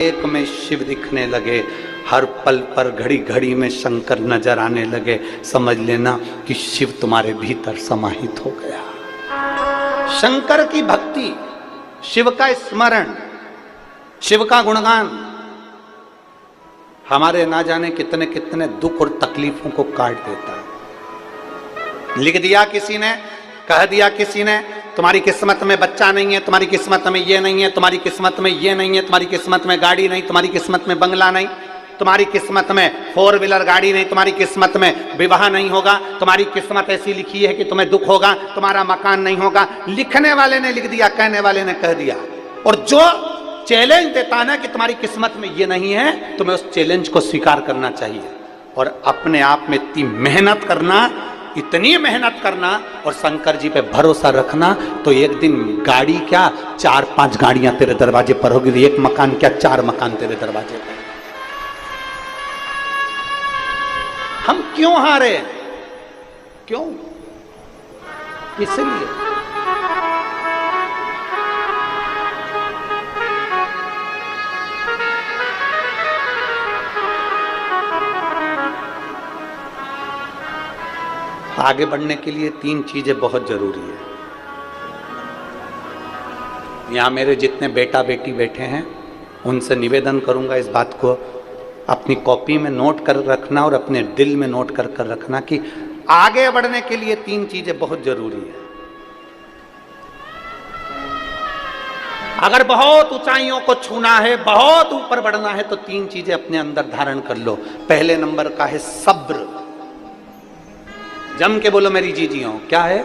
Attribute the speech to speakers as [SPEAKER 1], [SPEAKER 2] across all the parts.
[SPEAKER 1] एक में शिव दिखने लगे, हर पल पर घड़ी घड़ी में शंकर नजर आने लगे, समझ लेना कि शिव तुम्हारे भीतर समाहित हो गया। शंकर की भक्ति, शिव का स्मरण, शिव का गुणगान हमारे ना जाने कितने कितने दुख और तकलीफों को काट देता है। लिख दिया किसी ने, कह दिया किसी ने, तुम्हारी किस्मत में बच्चा नहीं है, तुम्हारी किस्मत में ये नहीं है, तुम्हारी किस्मत में ये नहीं है, तुम्हारी किस्मत में गाड़ी नहीं, तुम्हारी किस्मत में बंगला नहीं, तुम्हारी किस्मत में 4 व्हीलर गाड़ी नहीं, तुम्हारी किस्मत में विवाह नहीं होगा, तुम्हारी किस्मत ऐसी लिखी है कि तुम्हें दुख होगा, तुम्हारा मकान नहीं होगा। लिखने वाले ने लिख दिया, कहने वाले ने कह दिया। और जो चैलेंज देता ना कि तुम्हारी किस्मत में ये नहीं है, तुम्हें उस चैलेंज को स्वीकार करना चाहिए और अपने आप में इतनी मेहनत करना, इतनी मेहनत करना और शंकर जी पे भरोसा रखना, तो एक दिन गाड़ी क्या 4-5 गाड़ियां तेरे दरवाजे पर होगी, एक मकान क्या 4 मकान तेरे दरवाजे पर। हम क्यों हारे? क्यों? किस लिए? आगे बढ़ने के लिए 3 चीजें बहुत जरूरी है। यहां मेरे जितने बेटा बेटी बैठे हैं उनसे निवेदन करूंगा, इस बात को अपनी कॉपी में नोट कर रखना और अपने दिल में नोट कर कर रखना कि आगे बढ़ने के लिए 3 चीजें बहुत जरूरी है। अगर बहुत ऊंचाइयों को छूना है, बहुत ऊपर बढ़ना है, तो 3 चीजें अपने अंदर धारण कर लो। पहले नंबर का है सब्र। जम के बोलो मेरी जीजियों, क्या है?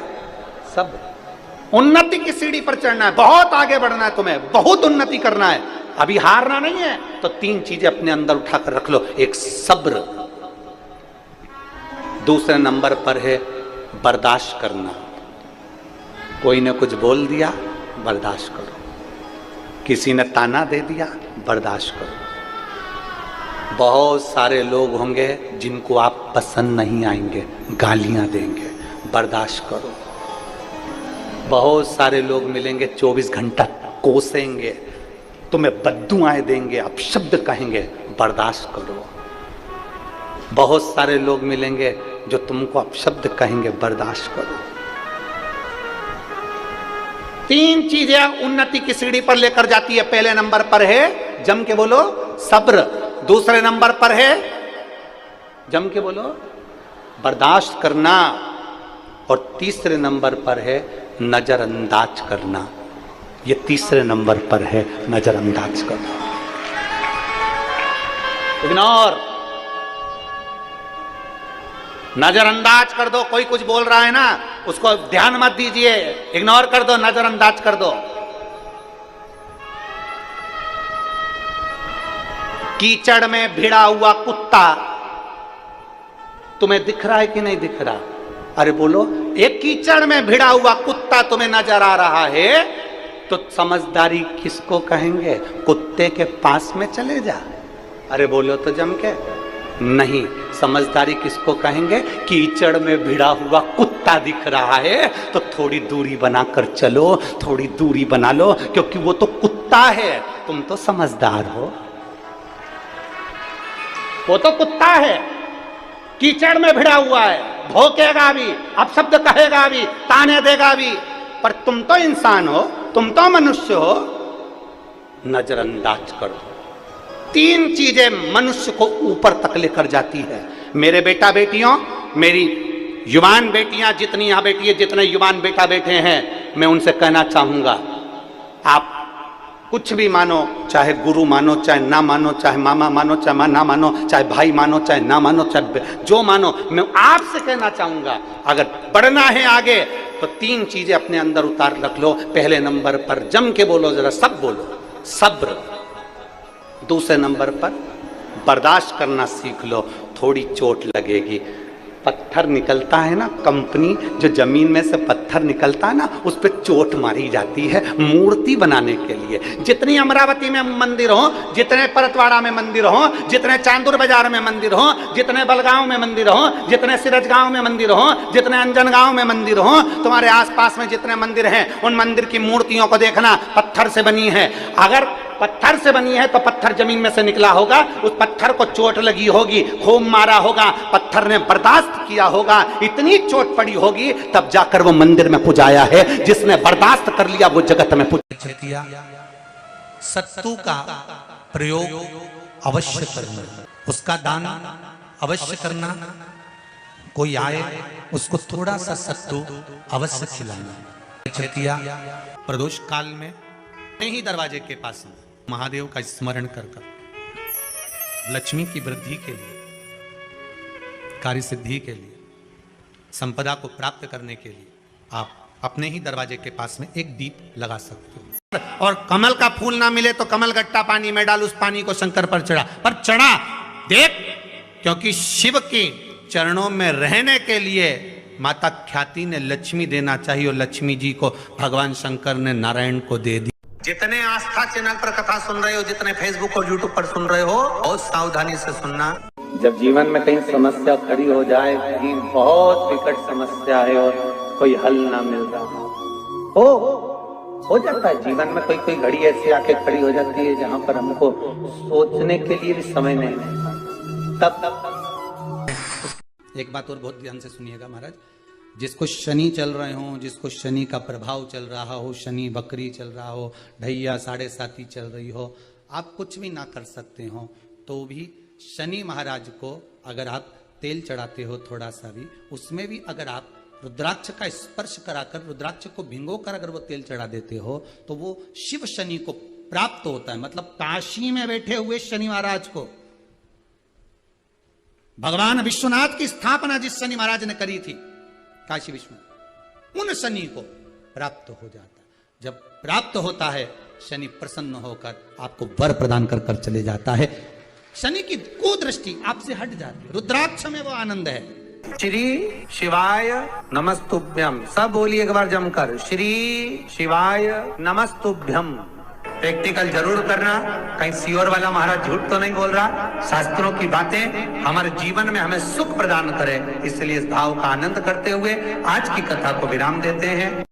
[SPEAKER 1] सब्र। उन्नति की सीढ़ी पर चढ़ना है, बहुत आगे बढ़ना है, तुम्हें बहुत उन्नति करना है, अभी हारना नहीं है, तो 3 चीजें अपने अंदर उठाकर रख लो। एक सब्र, दूसरे नंबर पर है बर्दाश्त करना। कोई ने कुछ बोल दिया, बर्दाश्त करो। किसी ने ताना दे दिया, बर्दाश्त करो। बहुत सारे लोग होंगे जिनको आप पसंद नहीं आएंगे, गालियां देंगे, बर्दाश्त करो। बहुत सारे लोग मिलेंगे 24 घंटा कोसेंगे, तुम्हें बद्दुआएं देंगे, अपशब्द कहेंगे, बर्दाश्त करो। बहुत सारे लोग मिलेंगे जो तुमको अपशब्द कहेंगे, बर्दाश्त करो। 3 चीजें उन्नति की सीढ़ी पर लेकर जाती है। पहले नंबर पर है, जम के बोलो, सब्र। दूसरे नंबर पर है, जम के बोलो, बर्दाश्त करना। और तीसरे नंबर पर है नजरअंदाज करना। ये तीसरे नंबर पर है, नजरअंदाज करना। इग्नोर, नजरअंदाज कर दो। कोई कुछ बोल रहा है ना, उसको ध्यान मत दीजिए, इग्नोर कर दो, नजरअंदाज कर दो। कीचड़ में भिड़ा हुआ कुत्ता तुम्हें दिख रहा है कि नहीं दिख रहा? अरे बोलो, एक कीचड़ में भिड़ा हुआ कुत्ता तुम्हें नजर आ रहा है, तो समझदारी किसको कहेंगे? कुत्ते के पास में चले जा। अरे बोलो तो जम के, नहीं। समझदारी किसको कहेंगे? कीचड़ में भिड़ा हुआ कुत्ता दिख रहा है तो थोड़ी दूरी बनाकर चलो, थोड़ी दूरी बना लो, क्योंकि वो तो कुत्ता है, तुम तो समझदार हो। वो तो कुत्ता है, कीचड़ में भिड़ा हुआ है, भौंकेगा भी, अपशब्द कहेगा भी, ताने देगा भी, पर तुम तो इंसान हो, तुम तो मनुष्य हो। नजरअंदाज करो। 3 चीजें मनुष्य को ऊपर तक लेकर जाती है। मेरे बेटा बेटियों, मेरी युवान बेटियां जितनी यहां बैठी है, जितने युवान बेटा बैठे हैं, मैं उनसे कहना चाहूंगा, आप कुछ भी मानो, चाहे गुरु मानो, चाहे ना मानो, चाहे मामा मानो, चाहे ना मानो, चाहे भाई मानो, चाहे ना मानो, चाहे जो मानो, मैं आपसे कहना चाहूंगा, अगर बढ़ना है आगे तो 3 चीजें अपने अंदर उतार रख लो। पहले नंबर पर जम के बोलो, जरा सब बोलो, सब्र। दूसरे नंबर पर बर्दाश्त करना सीख लो। थोड़ी चोट लगेगी, पत्थर निकलता है ना, कंपनी जो जमीन में से पत्थर निकलता है ना, उस पर चोट मारी जाती है मूर्ति बनाने के लिए। जितनी अमरावती में मंदिर हो, जितने परतवाड़ा में मंदिर हो, जितने चांदुर बाजार में मंदिर हो, जितने बलगांव में मंदिर हो, जितने सिरजगांव में मंदिर हो, जितने अंजनगांव में मंदिर हो, तुम्हारे आसपास में जितने मंदिर हैं, उन मंदिर की मूर्तियों को देखना, पत्थर से बनी है। अगर पत्थर से बनी है तो पत्थर जमीन में से निकला होगा, उस पत्थर को चोट लगी होगी, खूब मारा होगा, पत्थर ने बर्दाश्त किया होगा, इतनी चोट पड़ी होगी, तब जाकर वो मंदिर में पुजाया है। जिसने बर्दाश्त कर लिया वो जगत में पूजा।
[SPEAKER 2] सत्तू का प्रयोग अवश्य करना, उसका दान अवश्य करना। कोई आए उसको थोड़ा सा सत्तू अवश्य खिलाना। प्रदोष काल में ही दरवाजे के पास महादेव का स्मरण कर लक्ष्मी की वृद्धि के लिए, कार्य सिद्धि के लिए, संपदा को प्राप्त करने के लिए आप अपने ही दरवाजे के पास में एक दीप लगा सकते हो। और कमल का फूल ना मिले तो कमल गट्टा पानी में डाल, उस पानी को शंकर पर चढ़ा देख, क्योंकि शिव के चरणों में रहने के लिए माता ख्याति ने लक्ष्मी देना चाहिए, और लक्ष्मी जी को भगवान शंकर ने नारायण को दे दी। जितने आस्था चैनल पर कथा सुन रहे हो, जितने फेसबुक और यूट्यूब पर सुन रहे हो, बहुत सावधानी से सुनना।
[SPEAKER 3] जब जीवन में कहीं समस्या खड़ी हो जाए, कहीं बहुत विकट समस्या है और कोई हल ना मिल रहा हो जाता है जीवन में, कोई घड़ी ऐसी आके खड़ी हो जाती है जहां पर हमको सोचने के लिए भी समय नहीं मिलता। तब
[SPEAKER 2] एक बात और बहुत ध्यान से सुनिएगा महाराज, जिसको शनि चल रहे हो, जिसको शनि का प्रभाव चल रहा हो, शनि बकरी चल रहा हो, ढैया 7.5 चल रही हो, आप कुछ भी ना कर सकते हो, तो भी शनि महाराज को अगर आप तेल चढ़ाते हो थोड़ा सा भी, उसमें भी अगर आप रुद्राक्ष का स्पर्श कराकर, रुद्राक्ष को भिंगो कर अगर वो तेल चढ़ा देते हो, तो वो शिव शनि को प्राप्त होता है। मतलब काशी में बैठे हुए शनि महाराज को, भगवान विश्वनाथ की स्थापना जिस शनि महाराज ने करी थी काशी विश्वनाथ, उन शनि को प्राप्त हो जाता है। जब प्राप्त होता है, शनि प्रसन्न होकर आपको वर प्रदान कर कर चले जाता है। शनि की कुदृष्टि आपसे हट जाती है, रुद्राक्ष में वो आनंद है।
[SPEAKER 3] श्री शिवाय नमस्तुभ्यम, सब बोलिए एक बार जमकर, श्री शिवाय नमस्तुभ्यम। प्रैक्टिकल जरूर करना, कहीं सियोर वाला महाराज झूठ तो नहीं बोल रहा। शास्त्रों की बातें हमारे जीवन में हमें सुख प्रदान करे, इसलिए इस भाव का आनंद करते हुए आज की कथा को विराम देते हैं।